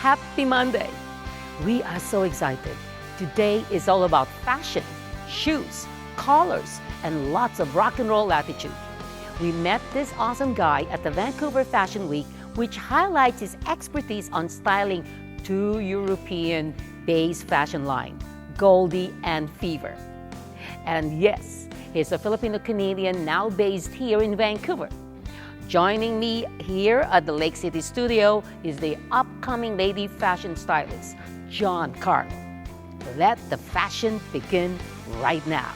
Happy Monday! We are so excited. Today is all about fashion, shoes, colors, and lots of rock and roll attitude. We met this awesome guy at the Vancouver Fashion Week, which highlights his expertise on styling two European-based fashion line, Goldie and Fever. And yes, he's a Filipino-Canadian now based here in Vancouver. Joining me here at the Lake City studio is the upcoming lady fashion stylist, John Carlo. Let the fashion begin right now.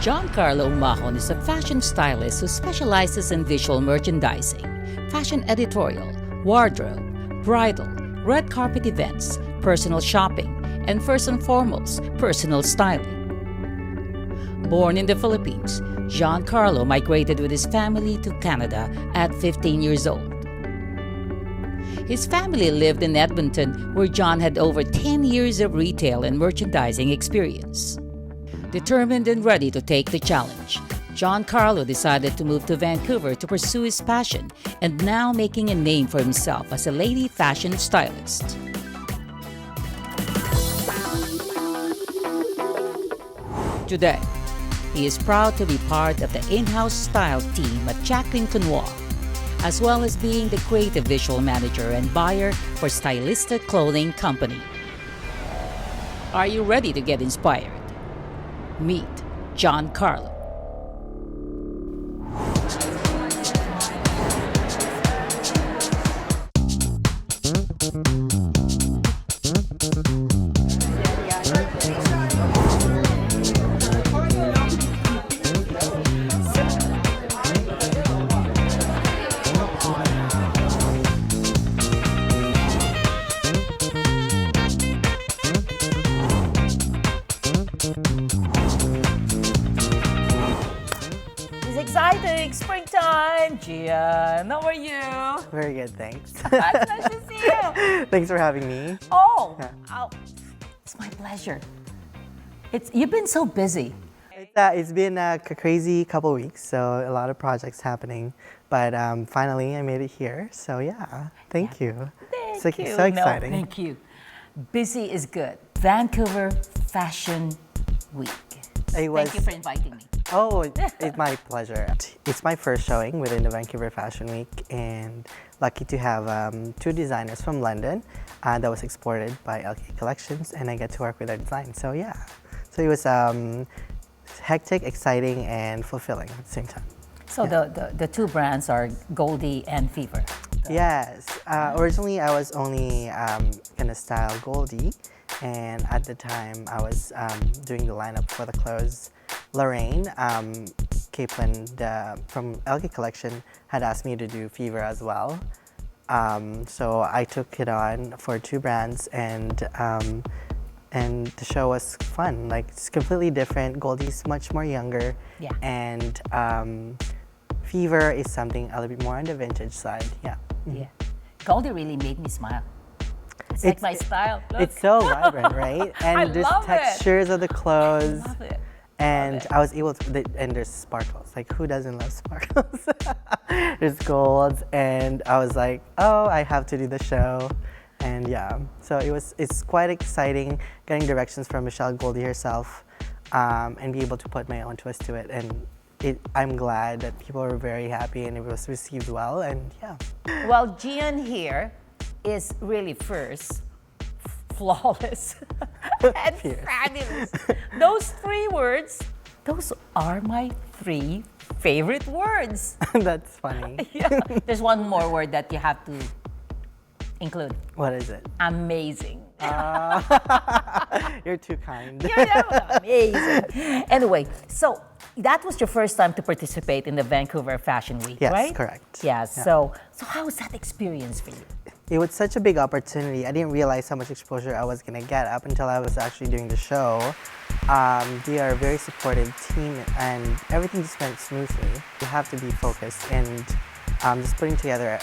John Carlo Umahon is a fashion stylist who specializes in visual merchandising, fashion editorial, wardrobe, bridal, red carpet events, personal shopping, and first and foremost, personal styling. Born in the Philippines, John Carlo migrated with his family to Canada at 15 years old. His family lived in Edmonton, where John had over 10 years of retail and merchandising experience. Determined and ready to take the challenge, John Carlo decided to move to Vancouver to pursue his passion and now making a name for himself as a lady fashion stylist. Today, he is proud to be part of the in-house style team at Jacqueline Conoir, as well as being the creative visual manager and buyer for stylistic clothing company. Are you ready to get inspired? Meet John Carlo. Exciting! Springtime! Gian, how are you? Very good, thanks. It's nice to see you. Thanks for having me. It's my pleasure. You've been so busy. It's been a crazy couple weeks, so a lot of projects happening, but finally I made it here, so yeah, thank you. Thank you. So exciting. No, thank you. Busy is good. Vancouver Fashion Week. Thank you for inviting me. Oh, it's my pleasure. It's my first showing within the Vancouver Fashion Week, and lucky to have two designers from London that was exported by LK Collections, and I get to work with their design. So yeah, so it was hectic, exciting, and fulfilling at the same time. So yeah. the two brands are Goldie and Fever. Yes. Originally, I was only gonna style Goldie, and at the time, I was doing the lineup for the clothes. Lorraine Capelin from LK Collection had asked me to do Fever as well. So I took it on for two brands, and the show was fun. Like, it's completely different. Goldie's much more younger, yeah. And Fever is something a little bit more on the vintage side. Yeah. Yeah. Goldie really made me smile. It's like my style. Look. It's so vibrant, right? And there's textures of the clothes. I love it. And I was able to, and there's sparkles. Like, who doesn't love sparkles? There's golds, and I was like, oh, I have to do the show. And yeah, so it's quite exciting getting directions from Michelle Goldie herself, and be able to put my own twist to it. And I'm glad that people were very happy and it was received well, and yeah. Well, Gian here is really first flawless and fabulous. Those three words, those are my three favorite words. That's funny. Yeah. There's one more word that you have to include. What is it? Amazing. You're too kind. You're amazing. Anyway, so that was your first time to participate in the Vancouver Fashion Week, yes, right? Yes, correct. Yeah, so how was that experience for you? It was such a big opportunity. I didn't realize how much exposure I was going to get up until I was actually doing the show. They are a very supportive team, and everything just went smoothly. You have to be focused, and just putting together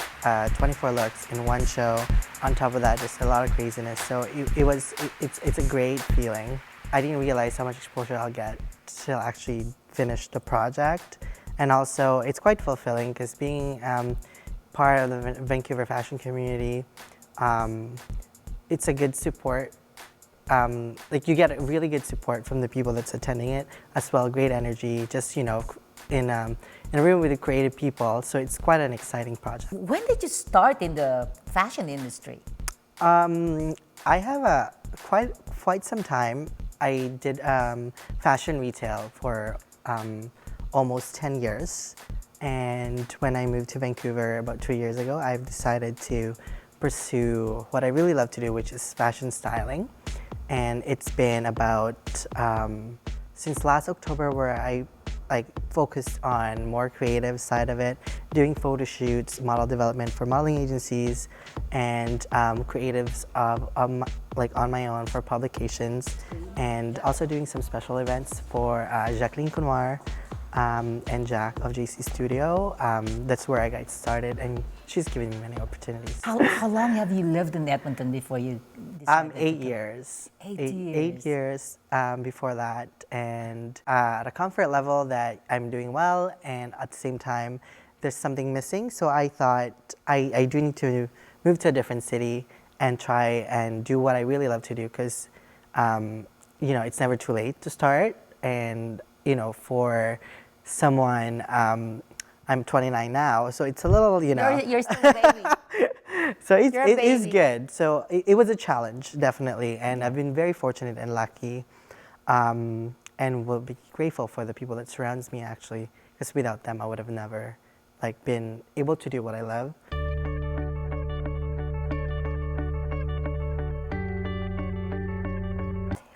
24 looks in one show. On top of that, just a lot of craziness. So it's a great feeling. I didn't realize how much exposure I'll get till actually finish the project, and also it's quite fulfilling because being part of the Vancouver fashion community, It's a good support. Like you get a really good support from the people that's attending it as well. Great energy, just in a room with creative people. So it's quite an exciting project. When did you start in the fashion industry? I have quite some time. I did fashion retail for almost 10 years. And when I moved to Vancouver about 2 years ago, I've decided to pursue what I really love to do, which is fashion styling. And it's been about since last October where I focused on more creative side of it, doing photo shoots, model development for modeling agencies, and creatives on my own for publications, and also doing some special events for Jacqueline Conoir and Jack of JC Studio. That's where I got started, and she's given me many opportunities. How long have you lived in Edmonton before you decided? 8 years. 8 years. 8 years before that, and at a comfort level that I'm doing well, and at the same time, there's something missing. So I thought I do need to move to a different city and try and do what I really love to do, because it's never too late to start. And for someone, I'm 29 now, so it's a little, You're still a baby. So it is good. So it was a challenge, definitely, and I've been very fortunate and lucky, and will be grateful for the people that surrounds me, actually, because without them, I would have never been able to do what I love.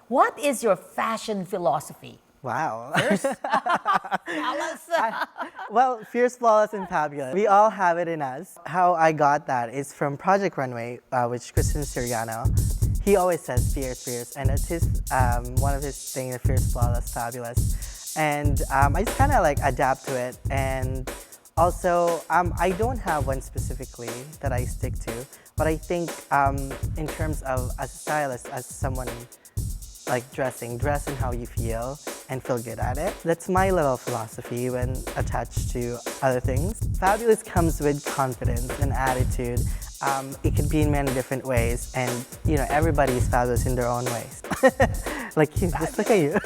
What is your fashion philosophy? Wow. Tell us. Well, fierce, flawless, and fabulous. We all have it in us. How I got that is from Project Runway, which Kristen Siriano. He always says fierce, fierce, and it's his one of his things, fierce, flawless, fabulous. And I just kind of adapt to it. And also, I don't have one specifically that I stick to, but I think in terms of as a stylist, as someone dress in how you feel and feel good at it. That's my little philosophy when attached to other things. Fabulous comes with confidence and attitude. It can be in many different ways, and everybody is fabulous in their own ways. Like you, just look at you.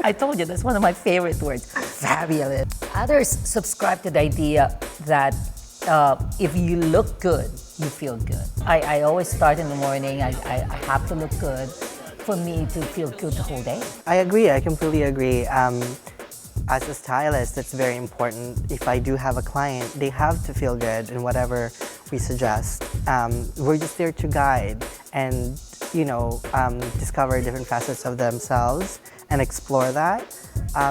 I told you, that's one of my favorite words, fabulous. Others subscribe to the idea that if you look good, you feel good. I always start in the morning, I have to look good for me to feel good the whole day. I agree, I completely agree. As a stylist, it's very important. If I do have a client, they have to feel good in whatever we suggest. We're just there to guide and discover different facets of themselves and explore that.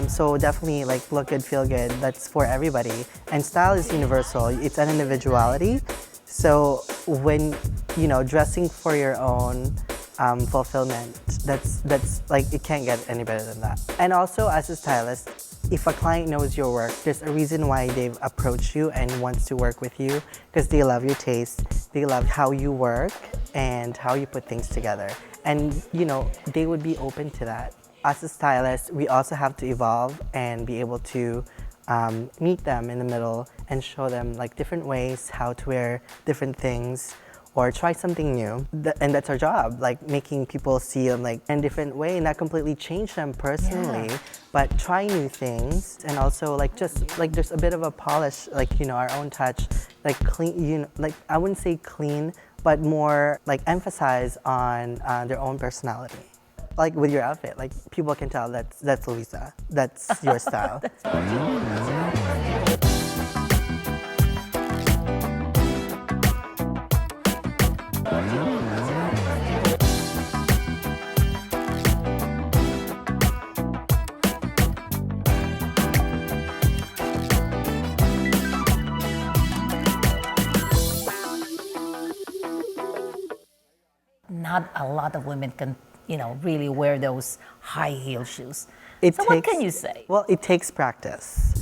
So definitely look good, feel good, that's for everybody. And style is universal, it's an individuality. So when, dressing for your own fulfillment, that's it can't get any better than that. And also as a stylist, if a client knows your work, there's a reason why they've approached you and wants to work with you, because they love your taste, they love how you work and how you put things together. And they would be open to that. As a stylist, we also have to evolve and be able to meet them in the middle and show them different ways how to wear different things or try something new. And that's our job, making people see them in a different way, not completely change them personally, but try new things. And also there's a bit of a polish, our own touch, clean, I wouldn't say clean, but more emphasize on their own personality. With your outfit, people can tell that's Luisa, that's your style. Not a lot of women can really wear those high heel shoes. What can you say? Well, it takes practice.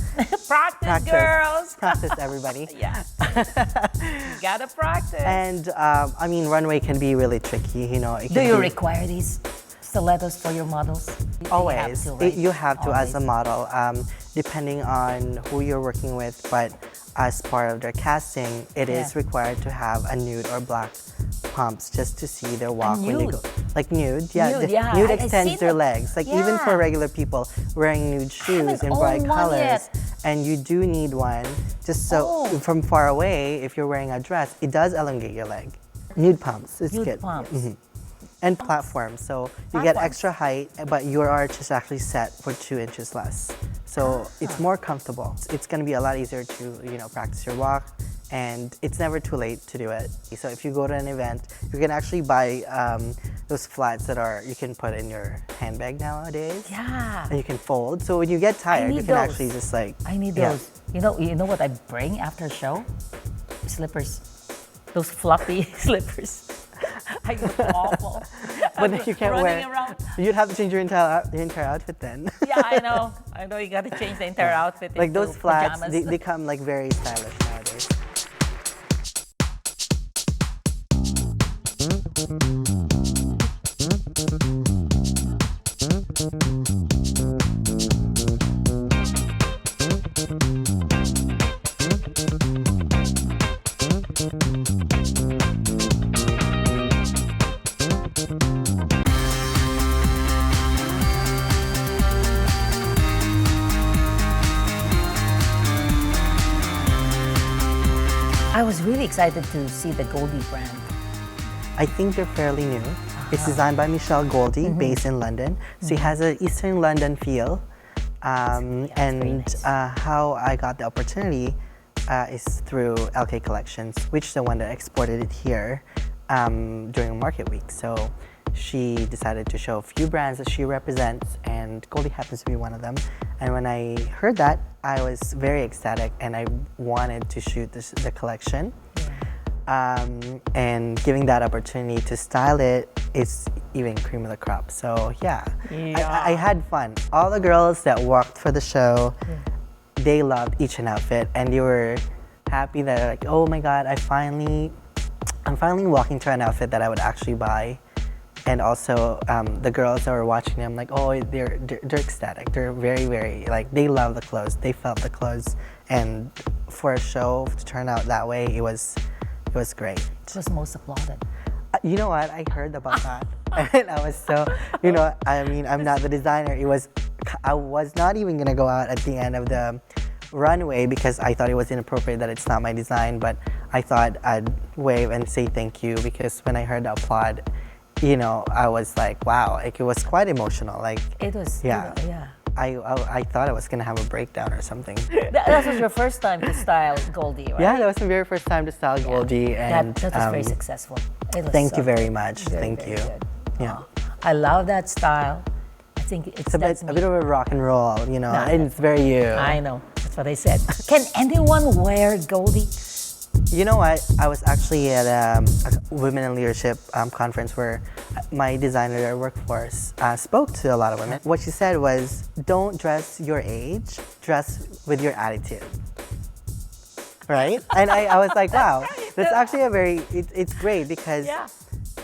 Practice, girls. Practice, everybody. Yeah. You gotta practice. And runway can be really tricky. Do you require these stilettos for your models? Always. You have to Always. as a model, depending on who you're working with. But as part of their casting, it is required to have a nude or black pumps just to see their walk when they go. Like nude, yeah. Nude, yeah. Nude I extends seen their it. legs. Like even for Yeah. regular people wearing nude shoes haven't in bright owned one colors. yet. And you do need one just so from far away, if you're wearing a dress, it does elongate your leg. Nude pumps, it's Nude good. pumps. And platforms, so you get extra height, but your arch is actually set for 2 inches less. So it's more comfortable. It's gonna be a lot easier to practice your walk, and it's never too late to do it. So if you go to an event, you can actually buy those flats that you can put in your handbag nowadays. Yeah. And you can fold. So when you get tired, you need can those. actually just like. I need yeah. those. You know what I bring after a show? Slippers. Those fluffy slippers. I look awful. But then you can't running wear. around. You'd have to change your entire outfit then. Yeah, I know. I know you got to change the entire outfit. Like into those flats, pajamas. they come like very stylish nowadays. I was really excited to see the Goldie brand. I think they're fairly new. It's designed by Michelle Goldie, based in London. So it has an Eastern London feel. very nice. How I got the opportunity is through LK Collections, which is the one that exported it here during Market Week. So she decided to show a few brands that she represents, and Goldie happens to be one of them. And when I heard that, I was very ecstatic, and I wanted to shoot the collection. And giving that opportunity to style it is even cream of the crop. So yeah, I had fun. All the girls that walked for the show, they loved each an outfit, and they were happy that like, oh my God, I'm finally walking to an outfit that I would actually buy. And also the girls that were watching them, like, oh, they're ecstatic. They're very, very, like, they love the clothes. They felt the clothes, and for a show to turn out that way, it was great. It was most applauded. You know what? I heard about that, and I was so, I mean, I'm not the designer. I was not even gonna go out at the end of the runway because I thought it was inappropriate that it's not my design. But I thought I'd wave and say thank you, because when I heard the applaud, I was like, wow, like, it was quite emotional. Like, It was. yeah. Yeah. I thought I was gonna have a breakdown or something. That was your first time to style Goldie, right? Yeah, that was my very first time to style Goldie, and that was very successful. It was thank so you very much. very, Thank very you. good. Yeah. Oh, I love that style. I think It's a bit of a rock and roll, and it's very you. I know. That's what I said. Can anyone wear Goldie? You know what? I was actually at a Women in Leadership conference where my designer that I work for spoke to a lot of women. What she said was, don't dress your age, dress with your attitude. Right? And I was like, wow, that's actually it's great, because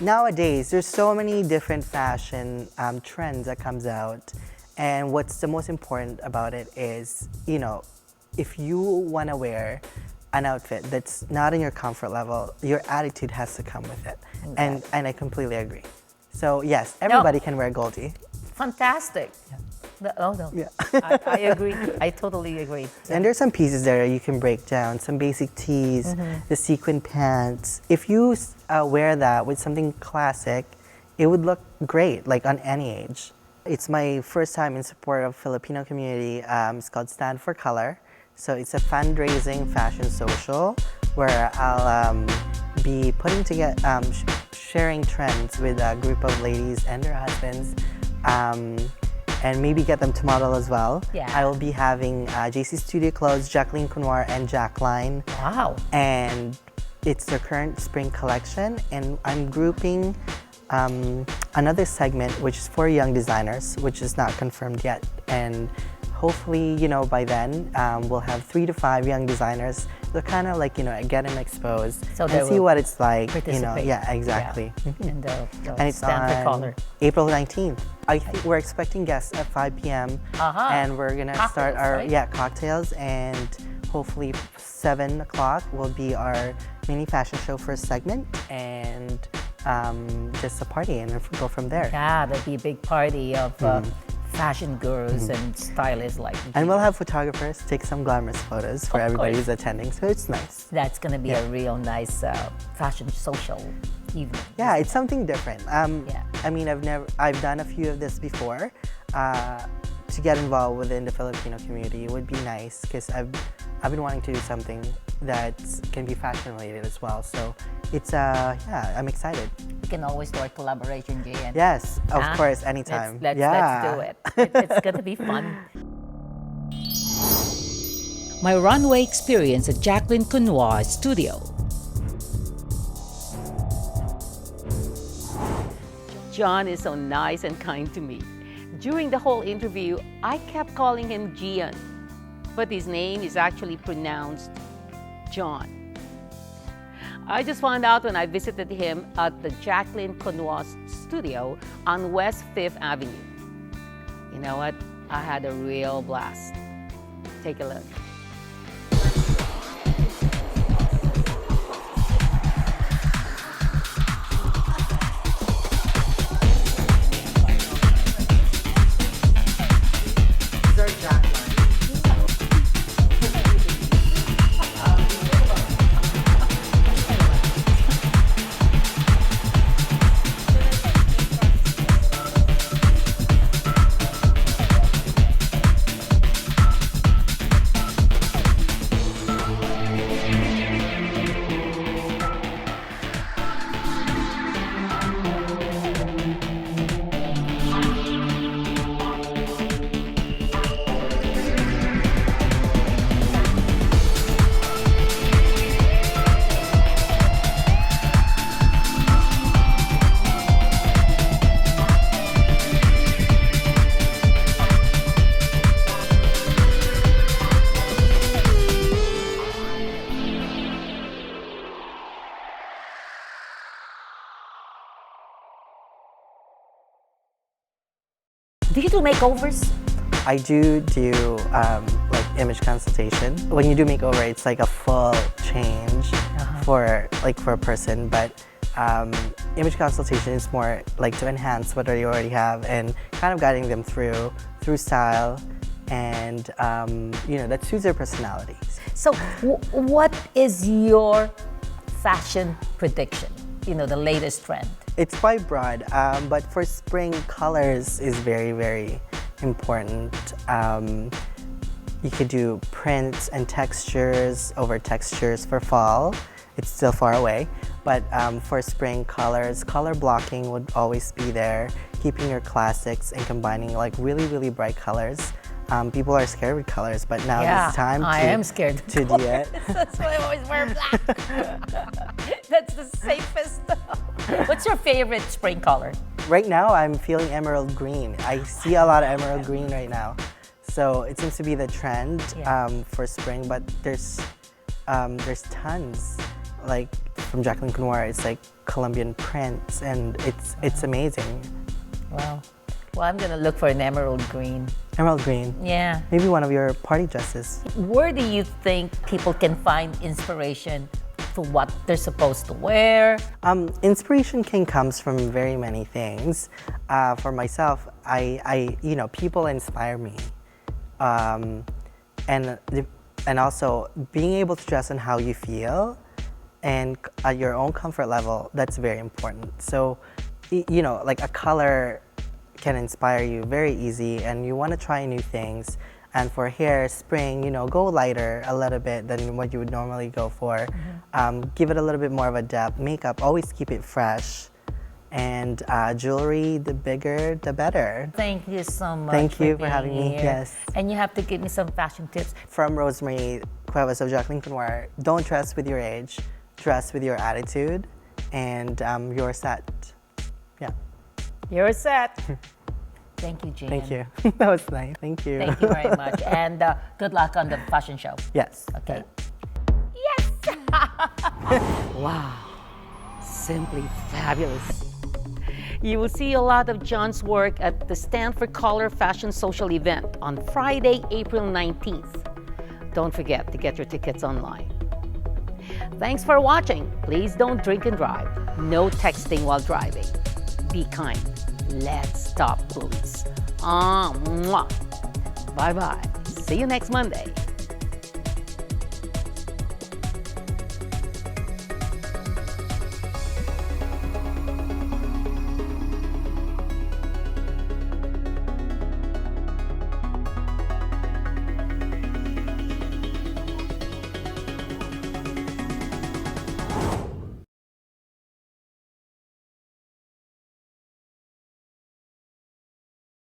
nowadays there's so many different fashion trends that comes out. And what's the most important about it is, if you want to wear an outfit that's not in your comfort level, your attitude has to come with it. And I completely agree. So yes, everybody can wear Goldie. Fantastic. Oh no. Yeah. I agree. I totally agree. And there's some pieces there you can break down, some basic tees, the sequin pants. If you wear that with something classic, it would look great, like on any age. It's my first time in support of Filipino community. It's called Stand for Color. So it's a fundraising fashion social where I'll be putting together, sharing trends with a group of ladies and their husbands, and maybe get them to model as well. Yeah. I will be having JC Studio Clothes, Jacqueline Conoir, and Jacqueline. Wow. And it's their current spring collection, and I'm grouping another segment which is for young designers, which is not confirmed yet. And hopefully, by then, we'll have 3 to 5 young designers to kind of like, get them exposed and see what it's like. Yeah, exactly. Yeah. And And it's Stand for on Color. April 19th. I think we're expecting guests at 5 p.m. And we're gonna start our right? cocktails, and hopefully 7 o'clock will be our mini fashion show first segment, and just a party and go from there. Yeah, that'd be a big party of fashion gurus and stylists like you. And we'll have photographers take some glamorous photos for everybody who's attending, so it's nice. That's gonna be a real nice fashion social evening. Yeah, it's something different. Yeah. I mean, I've done a few of this before. To get involved within the Filipino community would be nice, because I've been wanting to do something that can be fashion related as well. So it's yeah, I'm excited. We can always do a collaboration, Gian. Yes, of course, anytime. Let's do it. It's gonna be fun. My runway experience at Jacqueline Conoir studio. John is so nice and kind to me. During the whole interview, I kept calling him Gian, but his name is actually pronounced John. I just found out when I visited him at the Jacqueline Conoir studio on West 5th Avenue. You know what? I had a real blast. Take a look. Do you do makeovers? I do like image consultation. When you do makeover, it's like a full change for a person, but image consultation is more like to enhance what you already have and kind of guiding them through style and that suits their personalities. So what is your fashion prediction? You know, the latest trend. It's quite broad, but for spring, colors is very, very important. You could do prints and textures over textures for fall. It's still far away, but for spring, colors, color blocking would always be there. Keeping your classics and combining like really, really bright colors. People are scared with colors, but now it's time I am scared to do it. That's why I always wear black. That's the safest. What's your favorite spring color? Right now, I'm feeling emerald green. I see a lot of emerald green right now. So it seems to be the trend for spring, but there's tons. Like from Jacqueline Conoir, it's like Colombian prints, and it's amazing. Wow. Well, I'm gonna look for an emerald green. Emerald green. Yeah. Maybe one of your party dresses. Where do you think people can find inspiration to what they're supposed to wear? Inspiration comes from very many things. For myself, I people inspire me, and also being able to dress on how you feel and at your own comfort level. That's very important. So, like a color can inspire you very easy, and you want to try new things. And for hair, spring, go lighter a little bit than what you would normally go for. Give it a little bit more of a depth. Makeup, always keep it fresh. And jewelry, the bigger, the better. Thank you so much. Thank you for having being me. here. Yes. And you have to give me some fashion tips. From Rosemary Cuevas of Jacqueline Conoir, don't dress with your age, dress with your attitude, and you're set. Yeah. You're set. Thank you, Gian. Thank you. That was nice. Thank you. Thank you very much. And good luck on the fashion show. Yes. Okay. Yes! Wow. Simply fabulous. You will see a lot of John's work at the Stand for Color Fashion Social event on Friday, April 19th. Don't forget to get your tickets online. Thanks for watching. Please don't drink and drive. No texting while driving. Be kind. Let's stop police. Bye-bye. See you next Monday.